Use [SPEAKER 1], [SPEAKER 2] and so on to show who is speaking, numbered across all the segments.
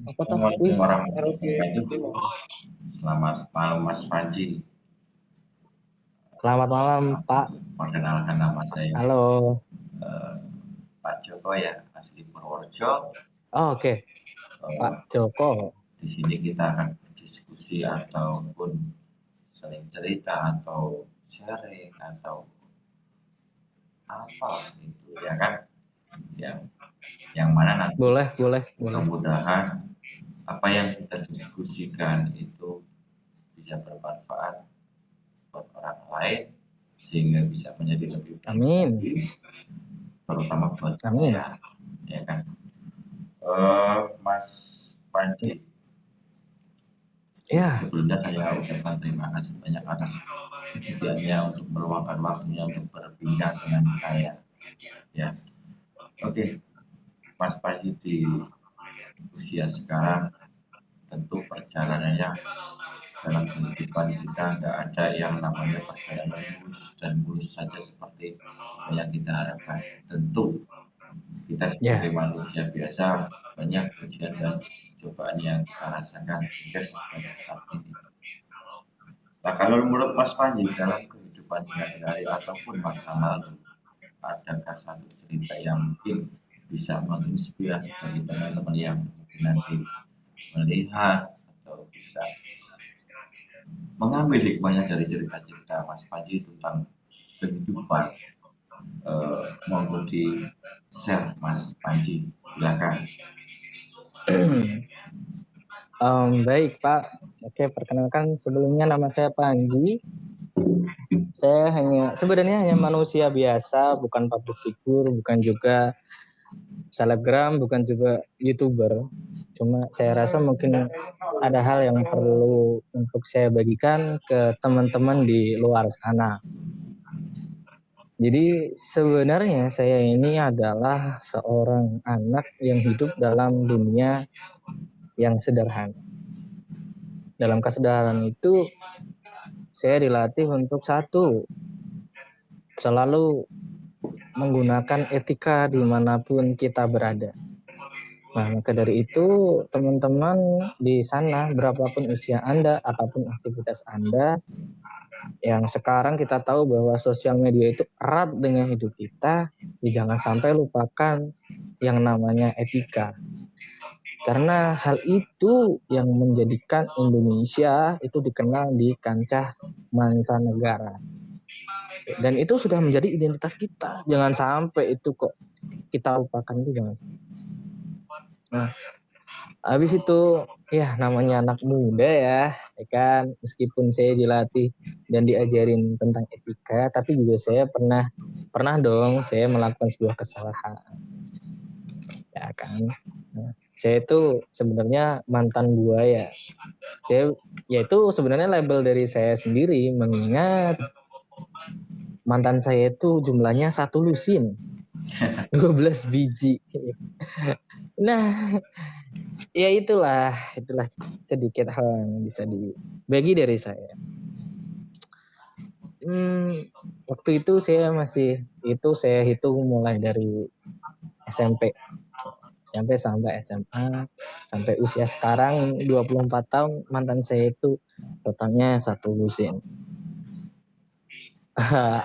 [SPEAKER 1] Apa toh? Wih,
[SPEAKER 2] Assalamualaikum warahmatullahi wabarakatuh. Selamat malam Mas Panji.
[SPEAKER 1] selamat malam, Pak.
[SPEAKER 2] Perkenalkan nama saya
[SPEAKER 1] Halo.
[SPEAKER 2] eh, Pak Joko ya, asli Purworejo.
[SPEAKER 1] Oh, oke, Pak
[SPEAKER 2] Eh,
[SPEAKER 1] Joko.
[SPEAKER 2] di sini kita akan berdiskusi ataupun saling cerita atau sharing atau apa itu ya kan, yang yang mana nanti
[SPEAKER 1] Boleh, boleh, boleh.
[SPEAKER 2] mudah-mudahan apa yang kita diskusikan itu bisa bermanfaat buat orang lain sehingga bisa menjadi lebih baik
[SPEAKER 1] Amin.
[SPEAKER 2] lagi, terutama buat
[SPEAKER 1] Amin.
[SPEAKER 2] saya, ya kan. Mas Panji,
[SPEAKER 1] Ya,
[SPEAKER 2] sebelumnya saya ucapkan terima kasih banyak atas kesediaannya untuk meluangkan waktunya untuk berbincang dengan saya. Ya, oke, Mas Panji di usia sekarang tentu perjalanannya dalam kehidupan kita nggak ada yang namanya perjalanan mulus dan mulus saja seperti yang kita harapkan. Tentu kita sebagai
[SPEAKER 1] ya.
[SPEAKER 2] manusia biasa banyak ujian dan cobaan yang kita rasakan hingga sampai saat ini. Nah, kalau menurut Mas Panji dalam kehidupan sehari-hari ataupun masa lalu, adakah satu cerita yang mungkin bisa menginspirasi bagi teman-teman yang mungkin nanti melihat atau bisa mengambil hikmahnya dari cerita-cerita Mas Panji tentang kehidupan? Monggo di share Mas Panji, silakan.
[SPEAKER 1] Baik, Pak. Oke, perkenalkan sebelumnya nama saya Panji. Saya sebenarnya hanya manusia biasa, bukan public figure, bukan juga selebgram, bukan juga YouTuber. Cuma saya rasa mungkin ada hal yang perlu untuk saya bagikan ke teman-teman di luar sana. Jadi sebenarnya saya ini adalah seorang anak yang hidup dalam dunia yang sederhana. Dalam kesederhanaan itu saya dilatih untuk satu, selalu menggunakan etika dimanapun kita berada. Nah, maka dari itu teman-teman di sana, berapapun usia Anda, apapun aktivitas Anda, yang sekarang kita tahu bahwa sosial media itu erat dengan hidup kita, ya jangan sampai lupakan yang namanya etika. Karena hal itu yang menjadikan Indonesia itu dikenal di kancah mancanegara. Dan itu sudah menjadi identitas kita. Jangan sampai itu kok kita lupakan itu, jangan sampai. Nah, habis itu ya namanya anak muda ya kan, meskipun saya dilatih dan diajarin tentang etika, tapi juga saya pernah dong saya melakukan sebuah kesalahan, ya kan. Nah, saya itu sebenarnya mantan buaya. Saya yaitu sebenarnya label dari saya sendiri, mengingat mantan saya itu jumlahnya 1 lusin, 12 biji. Nah, ya itulah sedikit hal yang bisa dibagi dari saya. Waktu itu saya hitung mulai dari SMP sampai SMA sampai usia sekarang 24 tahun, mantan saya itu totalnya 1 lusin.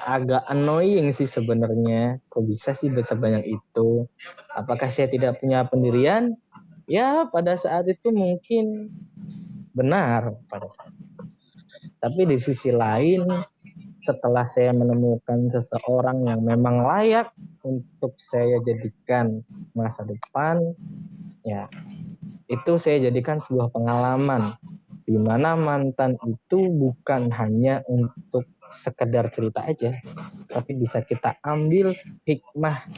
[SPEAKER 1] Agak annoying sih sebenarnya, kok bisa sih sebanyak itu. Apakah saya tidak punya pendirian? Ya pada saat itu mungkin benar pada saat itu. Tapi di sisi lain, setelah saya menemukan seseorang yang memang layak untuk saya jadikan masa depan, ya itu saya jadikan sebuah pengalaman, di mana mantan itu bukan hanya untuk sekedar cerita aja, tapi bisa kita ambil hikmah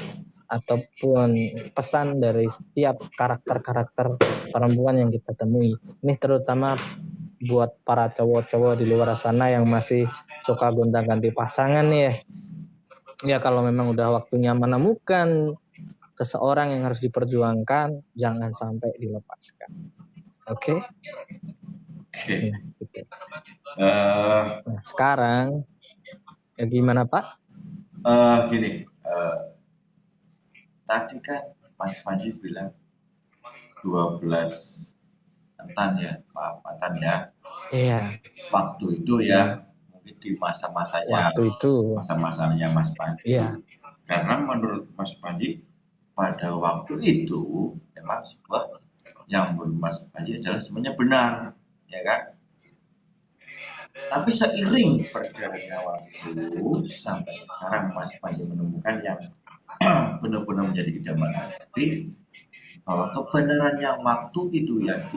[SPEAKER 1] ataupun pesan dari setiap karakter-karakter perempuan yang kita temui. Ini terutama buat para cowok-cowok di luar sana yang masih suka gonta-ganti pasangan ya. Ya kalau memang udah waktunya menemukan seseorang yang harus diperjuangkan, jangan sampai dilepaskan. Oke?
[SPEAKER 2] Oke.
[SPEAKER 1] Nah, gitu.
[SPEAKER 2] Uh,
[SPEAKER 1] Nah, sekarang ya gimana Pak?
[SPEAKER 2] Gini, tadi kan Mas Panji bilang 12 mantan ya, maaf mantan ya.
[SPEAKER 1] Iya.
[SPEAKER 2] Waktu itu ya, mungkin di
[SPEAKER 1] Waktu itu.
[SPEAKER 2] masa-masanya Mas Panji.
[SPEAKER 1] Iya.
[SPEAKER 2] Karena menurut Mas Panji pada waktu itu memang sebuah yang menurut Mas Panji adalah semuanya benar, ya kan? Tapi seiring berjalannya waktu sampai sekarang Mas Panji menemukan yang benar-benar menjadi idaman hati, bahwa kebenarannya waktu itu yang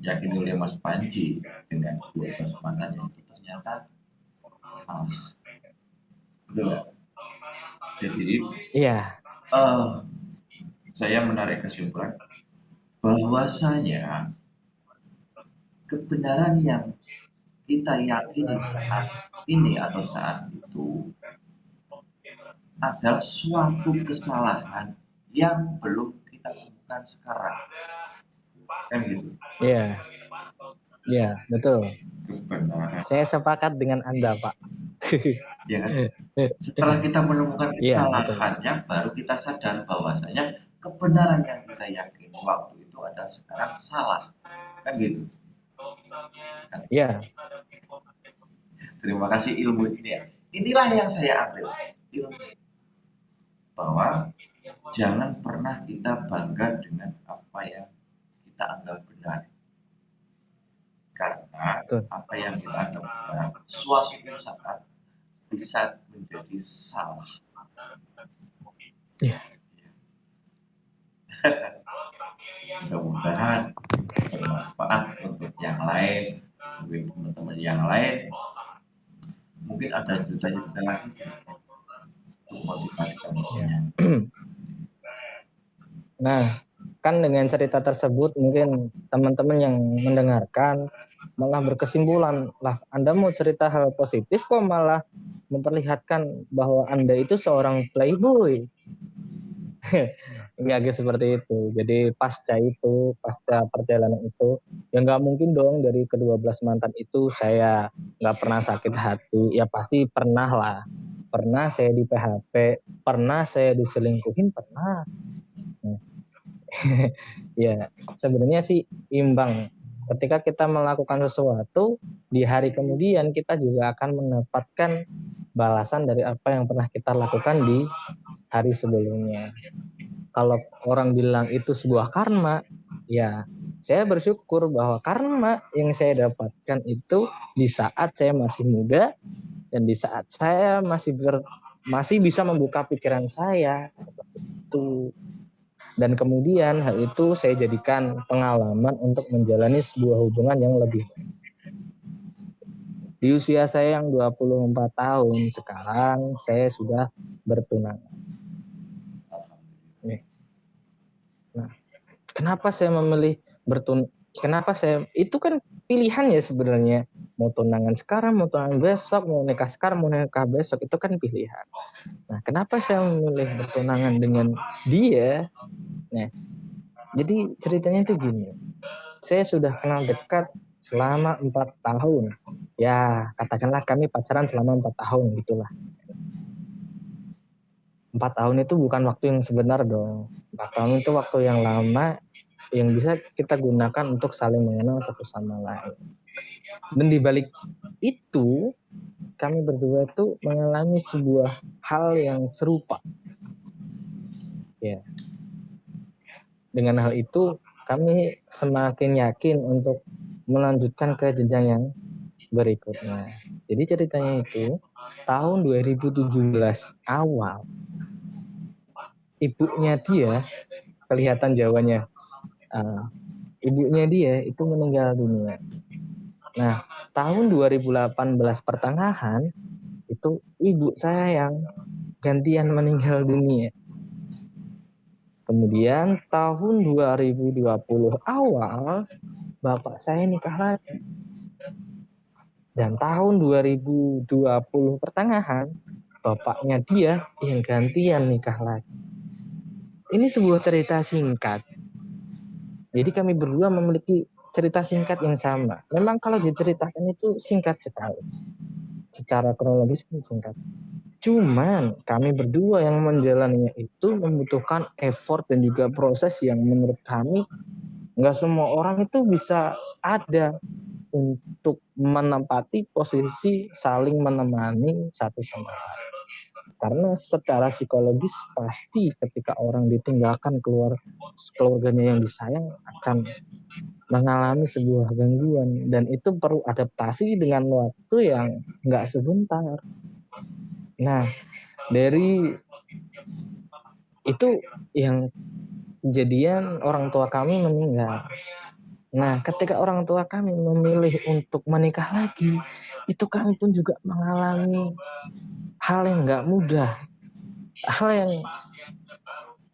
[SPEAKER 2] diyakini oleh Mas Panji dengan 12 mantannya itu ternyata salah. Betul nggak? Jadi
[SPEAKER 1] Iya.
[SPEAKER 2] Saya menarik kesimpulan bahwasanya kebenaran yang kita yakini saat ini atau saat itu adalah suatu kesalahan yang belum kita temukan sekarang. Kan gitu.
[SPEAKER 1] Iya. Iya, betul.
[SPEAKER 2] Kebenaran.
[SPEAKER 1] Saya sepakat dengan Anda, Pak.
[SPEAKER 2] Ya kan? Setelah kita menemukan
[SPEAKER 1] Iya,
[SPEAKER 2] kesalahannya, baru kita sadar bahwasanya kebenaran yang kita yakini waktu itu adalah sekarang salah. Kan gitu.
[SPEAKER 1] Iya.
[SPEAKER 2] Terima kasih ilmu ini ya. Inilah yang saya ambil. Ilmu. Bahwa jangan pernah kita bangga dengan apa yang kita anggap benar. Karena apa yang kita anggap benar, suatu saat bisa menjadi salah.
[SPEAKER 1] Iya.
[SPEAKER 2] Mudah-mudahan bermanfaat untuk yang lain, mungkin teman-teman yang lain. Mungkin ada cerita-cerita lagi sih untuk motivasi teman-temannya.
[SPEAKER 1] Nah, kan dengan cerita tersebut mungkin teman-teman yang mendengarkan malah berkesimpulan, lah Anda mau cerita hal positif kok malah memperlihatkan bahwa Anda itu seorang playboy. Agak seperti itu. Jadi pasca perjalanan itu, ya nggak mungkin dong dari ke-12 mantan itu saya nggak pernah sakit hati. Ya pasti pernah lah. Pernah saya di PHP, pernah saya diselingkuhin, pernah. Ya, sebenarnya sih imbang. Ketika kita melakukan sesuatu, di hari kemudian kita juga akan mendapatkan balasan dari apa yang pernah kita lakukan di hari sebelumnya. Kalau orang bilang itu sebuah karma, ya saya bersyukur bahwa karma yang saya dapatkan itu di saat saya masih muda dan di saat saya masih bisa membuka pikiran saya seperti itu. Dan kemudian hal itu saya jadikan pengalaman untuk menjalani sebuah hubungan yang lebih baik. Di usia saya yang 24 tahun sekarang saya sudah bertunangan. Nah, kenapa saya memilih kenapa saya itu kan pilihan ya sebenarnya, mau tunangan sekarang, mau tunangan besok, mau nikah sekarang, mau nikah besok, itu kan pilihan. Nah, kenapa saya memilih bertunangan dengan dia? Nah, jadi ceritanya itu gini, saya sudah kenal dekat selama 4 tahun. Ya, katakanlah kami pacaran selama 4 tahun gitulah. 4 tahun itu bukan waktu yang sebenar dong. 4 tahun itu waktu yang lama yang bisa kita gunakan untuk saling mengenal satu sama lain. Dan di balik itu, kami berdua itu mengalami sebuah hal yang serupa. Ya. Dengan hal itu, kami semakin yakin untuk melanjutkan ke jenjang yang berikutnya. Jadi ceritanya itu, tahun 2017 awal, ibunya dia, kelihatan Jawanya, ibunya dia itu meninggal dunia. Nah, tahun 2018 pertengahan, itu ibu saya yang gantian meninggal dunia. Kemudian tahun 2020 awal, bapak saya nikah lagi. Dan tahun 2020 pertengahan, bapaknya dia yang gantian nikah lagi. Ini sebuah cerita singkat. Jadi kami berdua memiliki cerita singkat yang sama. Memang kalau diceritakan itu singkat sekali. Secara kronologis pun singkat. Cuman kami berdua yang menjalaninya itu membutuhkan effort dan juga proses yang menurut kami Nggak semua orang itu bisa ada untuk menempati posisi saling menemani satu sama lain. Karena secara psikologis pasti ketika orang ditinggalkan keluarganya yang disayang akan mengalami sebuah gangguan, dan itu perlu adaptasi dengan waktu yang nggak sebentar. Nah, dari itu yang kejadian orang tua kami meninggal. Nah, ketika orang tua kami memilih untuk menikah lagi, itu kami pun juga mengalami hal yang nggak mudah, hal yang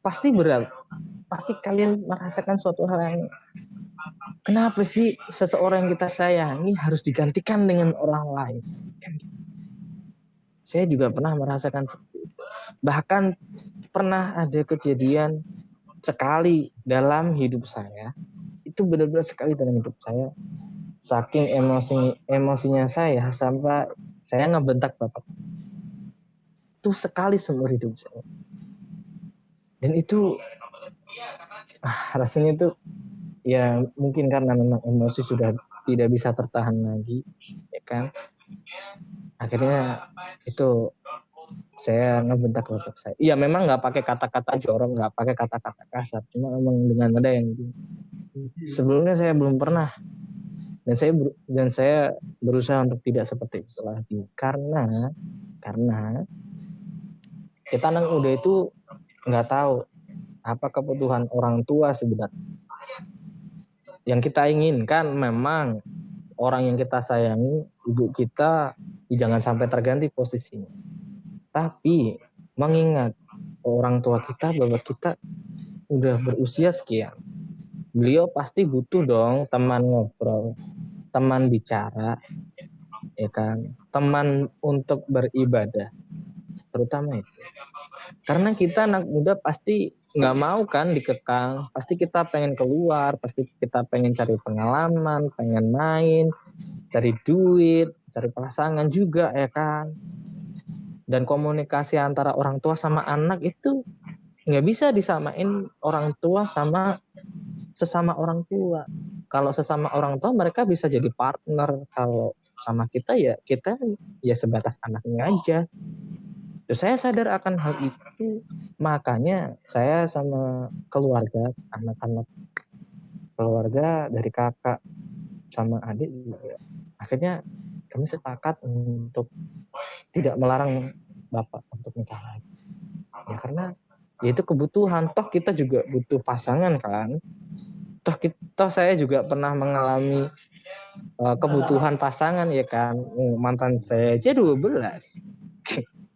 [SPEAKER 1] pasti berat. Pasti kalian merasakan suatu hal yang, kenapa sih seseorang yang kita sayangi harus digantikan dengan orang lain? Saya juga pernah merasakan seperti itu. Bahkan pernah ada kejadian sekali dalam hidup saya, itu benar-benar sekali dalam hidup saya, saking emosinya saya sampai saya ngebentak bapak saya. Itu sekali seumur hidup saya, dan itu rasanya itu ya mungkin karena memang emosi sudah tidak bisa tertahan lagi, ya kan, akhirnya itu saya ngebentak bapak saya. Iya, memang nggak pakai kata-kata jorok, nggak pakai kata-kata kasar, cuma memang dengan nada yang sebelumnya saya belum pernah, dan saya berusaha untuk tidak seperti itu lagi, karena kita anak muda itu nggak tahu apa kebutuhan orang tua sebenarnya. Yang kita inginkan memang orang yang kita sayangi, ibu kita, jangan sampai terganti posisinya. Tapi mengingat orang tua kita, bapak kita udah berusia sekian, beliau pasti butuh dong teman ngobrol, teman bicara, ya kan, teman untuk beribadah, terutama itu. Karena kita anak muda pasti nggak mau kan dikekang, pasti kita pengen keluar, pasti kita pengen cari pengalaman, pengen main, cari duit, cari pasangan juga, ya kan. Dan komunikasi antara orang tua sama anak itu nggak bisa disamain orang tua sama sesama orang tua. Kalau sesama orang tua mereka bisa jadi partner, kalau sama kita ya sebatas anaknya aja. Terus saya sadar akan hal itu, makanya saya sama keluarga, anak-anak keluarga dari kakak sama adik juga, akhirnya kami sepakat untuk tidak melarang bapak untuk nikah lagi. Ya karena ya itu kebutuhan, toh kita juga butuh pasangan kan. Toh saya juga pernah mengalami kebutuhan pasangan, ya kan. Mantan saya aja 12.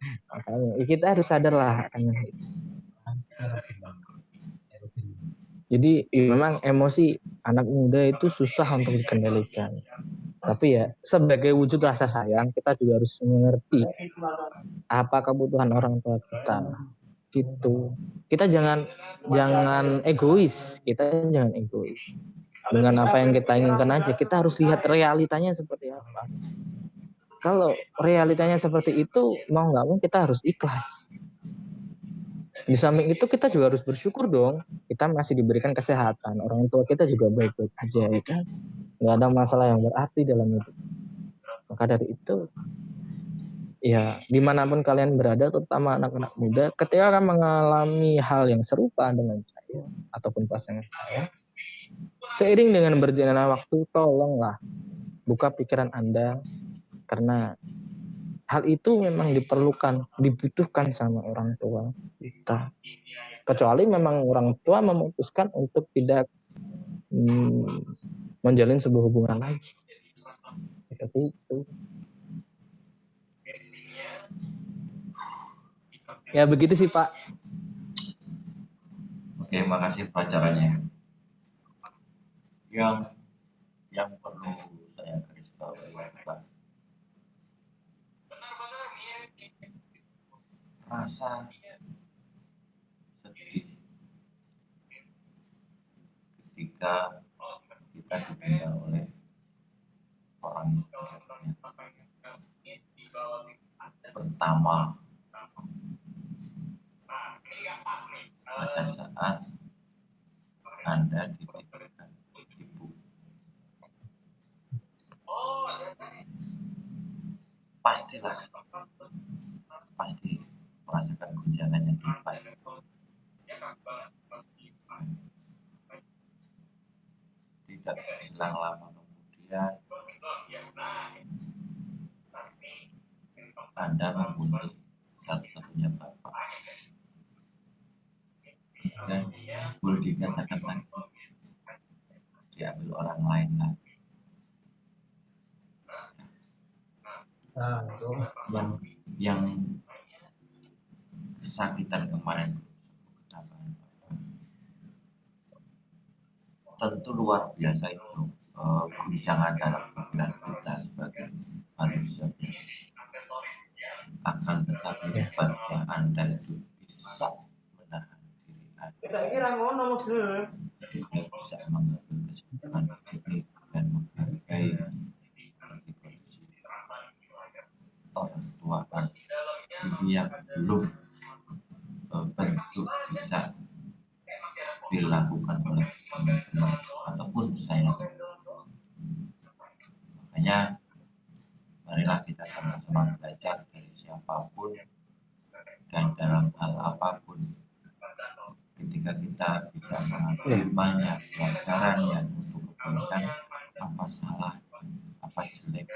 [SPEAKER 1] Makanya kita harus sadar lah akan itu. Jadi memang emosi anak muda itu susah untuk dikendalikan. Tapi ya sebagai wujud rasa sayang, kita juga harus mengerti apa kebutuhan orang tua kita. Gitu. Kita jangan egois. Kita jangan egois. Dengan apa yang kita inginkan aja, kita harus lihat realitanya seperti apa. Kalau realitanya seperti itu, mau nggak mau kita harus ikhlas. Di samping itu kita juga harus bersyukur dong, kita masih diberikan kesehatan, orang tua kita juga baik-baik aja, ya kan, nggak ada masalah yang berarti dalam hidup. Maka dari itu, ya dimanapun kalian berada, terutama anak-anak muda, ketika akan mengalami hal yang serupa dengan saya ataupun pasangan saya, seiring dengan berjalannya waktu, tolonglah buka pikiran Anda, karena hal itu memang dibutuhkan sama orang tua kita. Kecuali memang orang tua memutuskan untuk tidak menjalin sebuah hubungan lagi. Seperti itu. Ya begitu sih Pak.
[SPEAKER 2] Oke, makasih pelajarannya. Yang perlu saya garis bawahi, Pak, rasa sedih ketika kita ditinggal oleh orang istilahnya. Pertama, pada saat Anda ditinggalkan pastilah pasti merasakan guncangan yang hebat. Tidak selang lama kemudian Anda membunuh satu-satunya bapak dan boleh dikatakan lagi diambil orang lain lagi. Yang kesakitan kemarin tentu luar biasa itu guncangan dalam pikiran kita sebagai manusia biasa. Akan tetapi hebatnya Anda itu bisa menahan diri Anda. Anda bisa mengambil kesimpulan jernih dan menghargai kondisi orang tua ini yang belum tentu bisa dilakukan oleh teman-teman ataupun saya. Makanya marilah kita sama-sama belajar dari siapapun dan dalam hal apapun. Ketika kita bisa mengambil banyak pelajaran yang untuk kebaikan, apa salah, apa jelek,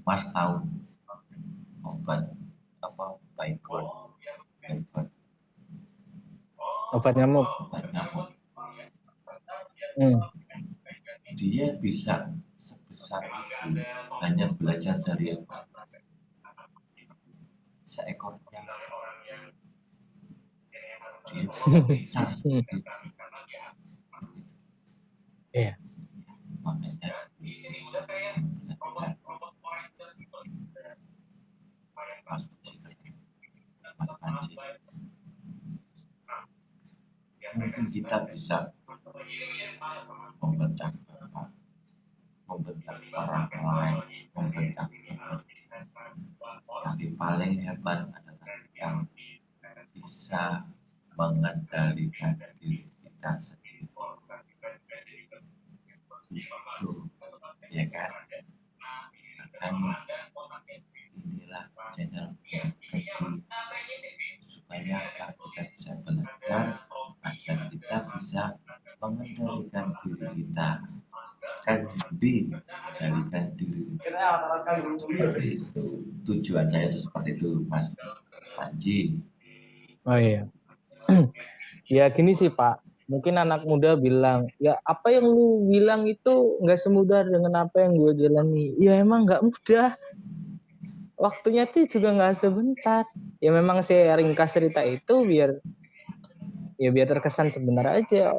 [SPEAKER 2] Mas tahu obat apa baik buat
[SPEAKER 1] Obat nyamuk.
[SPEAKER 2] Dia bisa sebesar itu hanya belajar dari apa? Seekor nyamuk. Dia besar seperti itu.
[SPEAKER 1] Iya.
[SPEAKER 2] Makanya Mas Panji, mungkin kita bisa membentak Bapak, membentak orang lain, membentak Bapak. Tapi paling hebat adalah yang bisa mengendalikan diri kita sendiri. Itu, ya kan? Makanya inilah channel supaya kita bisa belajar agar kita bisa mengendalikan diri kita. Kan mengendalikan diri. Seperti itu. Tujuan saya itu seperti itu, Mas Panji.
[SPEAKER 1] Oh iya. Ya gini sih Pak, mungkin anak muda bilang, ya apa yang lu bilang itu nggak semudah dengan apa yang gue jalani. Ya emang nggak mudah. Waktunya tuh juga nggak sebentar. Ya memang saya ringkas cerita itu biar terkesan sebentar aja.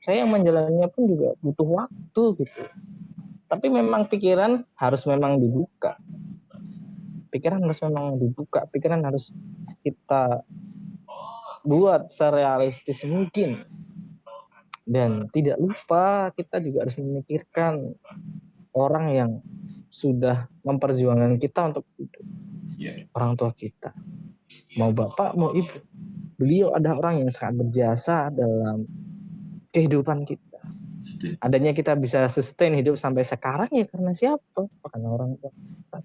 [SPEAKER 1] Saya yang menjalannya pun juga butuh waktu gitu. Tapi memang pikiran harus memang dibuka. Pikiran harus kita buat serealistis mungkin. Dan tidak lupa kita juga harus memikirkan orang yang sudah memperjuangkan kita untuk hidup. Orang tua kita. Mau bapak, mau ibu. Beliau ada orang yang sangat berjasa dalam kehidupan kita. Adanya kita bisa sustain hidup sampai sekarang ya karena siapa? Karena orang tua kita.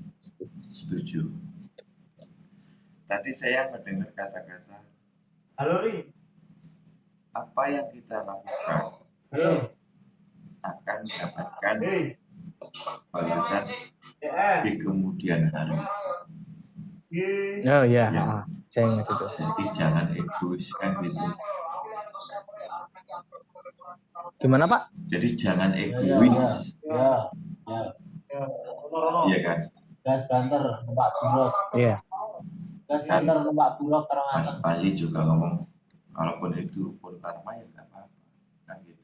[SPEAKER 2] Setuju. Tadi saya mendengar kata-kata,
[SPEAKER 3] halo Ri,
[SPEAKER 2] apa yang kita lakukan akan mendapatkan balasan di kemudian hari.
[SPEAKER 1] Oh iya, saya ingat itu.
[SPEAKER 2] Jadi jangan egois kan gitu.
[SPEAKER 1] Gimana Pak?
[SPEAKER 2] Jadi jangan egois. Iya kan?
[SPEAKER 3] gas banter numpak bulog.
[SPEAKER 1] Iya.
[SPEAKER 3] Gas banter numpak bulog terang.
[SPEAKER 2] Mas Panji juga ngomong, kalaupun itu pun karma ya nggak apa-apa kan gitu.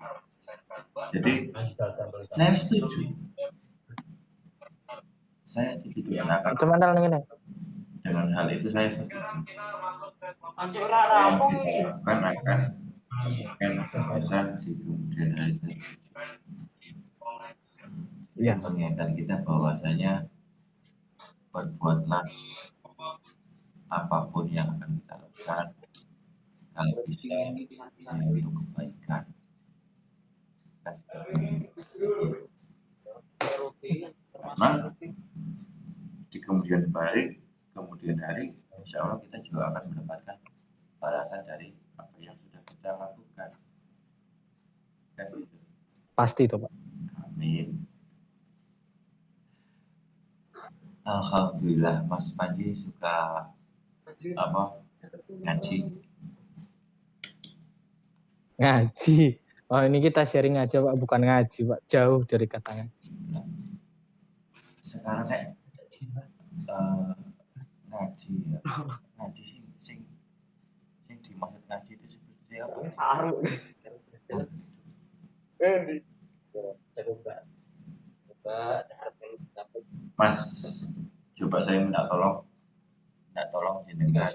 [SPEAKER 2] Jadi saya setuju. Dengan hal itu saya setuju. Yang kita lakukan akan balasan di kemudian hari saya setuju.
[SPEAKER 1] Iya.
[SPEAKER 2] Mengingatkan kita bahwasanya berbuatlah apapun yang akan kita lakukan kalau bisa untuk kebaikan. karena di kemudian hari insya Allah kita juga akan mendapatkan balasan dari apa yang sudah kita lakukan kan gitu.
[SPEAKER 1] Pasti itu, Pak.
[SPEAKER 2] Amin. Alhamdulillah Mas Panji suka apa ngaji.
[SPEAKER 1] Oh, ini kita sharing aja, Pak, bukan ngaji, Pak. Jauh dari kata ngaji.
[SPEAKER 2] Nah, sekarang kayak ngaji ya. Ngaji sing dimaksud ngaji itu seperti apa?
[SPEAKER 3] Saru.
[SPEAKER 2] Mas, coba saya minta tolong jenengan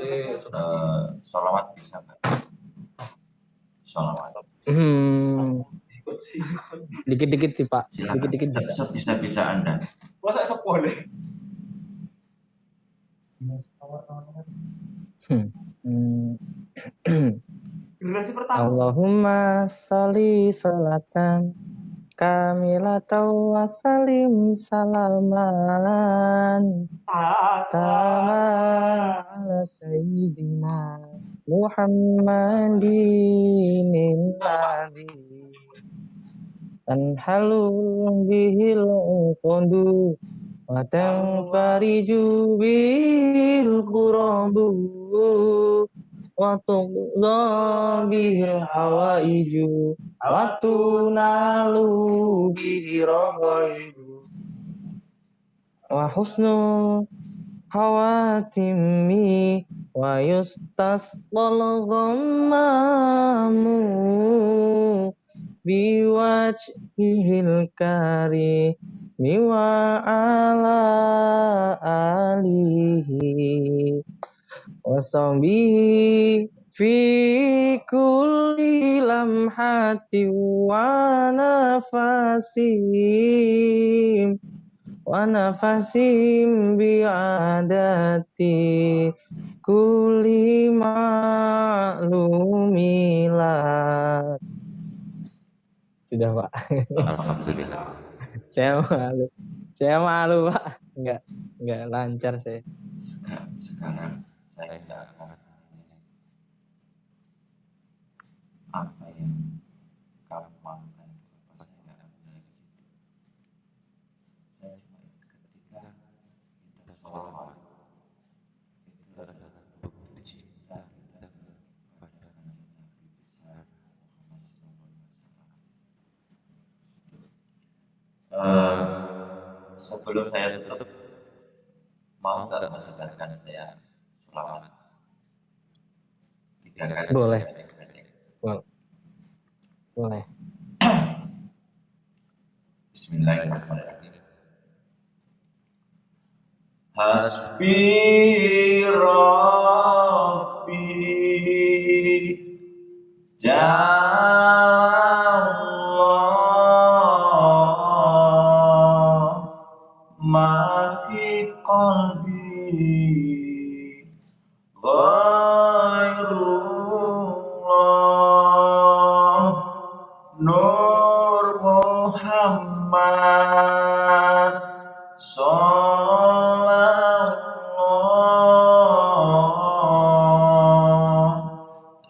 [SPEAKER 2] sholawat bisa nggak? Sholawat.
[SPEAKER 1] Dikit-dikit sih, Pak.
[SPEAKER 2] Silakan.
[SPEAKER 1] Dikit-dikit bisa.
[SPEAKER 2] Sebisa Anda.
[SPEAKER 3] Masa sepuh deh. Generasi pertama.
[SPEAKER 1] Allahumma sholli sholatan kamilatan wa salim salaman tama ala sayyidina Muhammadin nabi tanhalu bihil uqdu wa tanfariju bil qurabu wa tuqda bihil hawaiju wa tunalu bihi raghaibu wa husnu hawatimi wa yustasqal ghammamu biwajhihil karimi wa ala alihi wa sahbihi fi kulli lamhati wa nafasim bi'adati kulli ma'lumilat. Sudah, Pak.
[SPEAKER 2] Alhamdulillah.
[SPEAKER 1] Saya malu, Pak. Enggak lancar saya.
[SPEAKER 2] Sekarang saya tidak akan apa yang kamu malukan apa saya tidak akan mulai ke situ. Saya cuma ketika kita sholawat itu adalah bukti cinta kita kepada Nabi besar Muhammad SAW. Sebelum saya tutup, mau nggak mendengarkan saya sholawat 3 kali?
[SPEAKER 1] Boleh. Boleh.
[SPEAKER 2] Bismillahirrahmanirrahim. Hasbi Rabbi Ja'allah ma fi qalbi ghairullah Nur Muhammad Sallallahu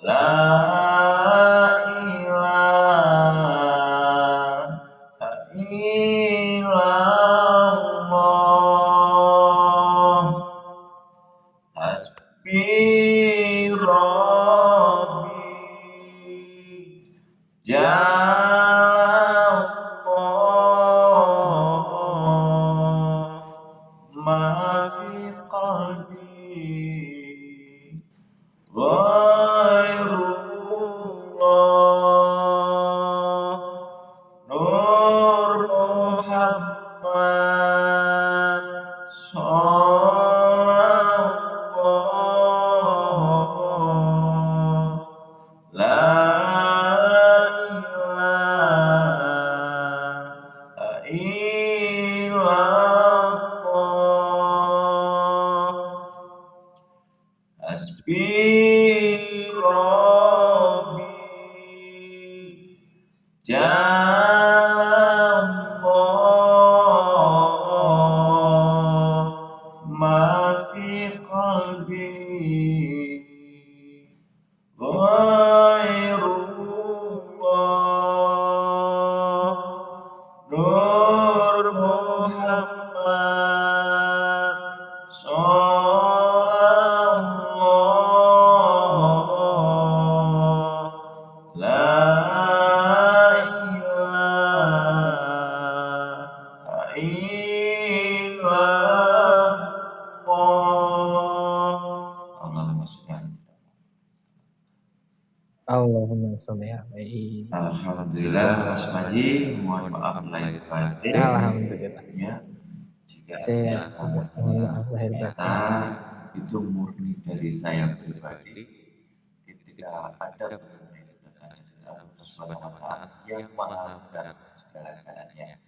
[SPEAKER 2] La ilaha illallah Hasbi Rabbi Ja'allah ma fi qalbi ghairullah Nur Muhammad Sallallahu La ilaha illallah Hasbi Rabbi Ja'allah ilaha illallah. Allahumma sholli ala
[SPEAKER 1] Allahumma sholli alaihi.
[SPEAKER 2] Alhamdulillah, Mas Panji, mohon maaf lahir batin.
[SPEAKER 1] Alhamdulillah.
[SPEAKER 2] Ya, jika
[SPEAKER 1] Saya
[SPEAKER 2] ada
[SPEAKER 1] juga mohon maaf lahir
[SPEAKER 2] ternyata
[SPEAKER 1] batin.
[SPEAKER 2] itu murni dari saya pribadi. Ketika ada benar itu datangnya dari Allah Subhanahu Wa Taala yang maha dan segala-galanya.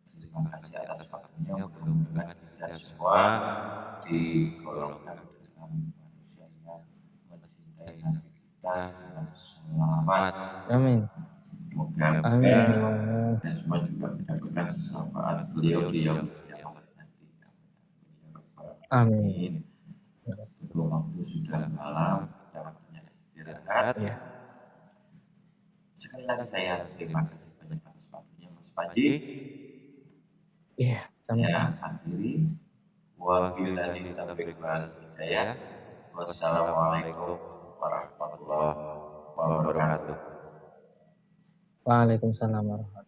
[SPEAKER 2] Terima kasih atas waktunya. Mudah-mudahan kita semua digolongkan dalam manusia yang mencintai Nabi kita dengan selamat.
[SPEAKER 1] Amin.
[SPEAKER 2] Moga-moga
[SPEAKER 1] Amin.
[SPEAKER 2] kita semua juga mendapatkan syafaat beliau di yaumul kiamat nanti.
[SPEAKER 1] Amin.
[SPEAKER 2] Berhubung waktu sudah malam, kita waktunya istirahat.
[SPEAKER 1] Ya.
[SPEAKER 2] Sekali lagi saya terima kasih banyak atas waktunya Mas Panji.
[SPEAKER 1] Iya, sama-sama.
[SPEAKER 2] Saya akhiri. Wabillahi taufiq wal hidayah. Wassalamualaikum warahmatullahi wabarakatuh.
[SPEAKER 1] Waalaikumsalam warahmatullahi wabarakatuh.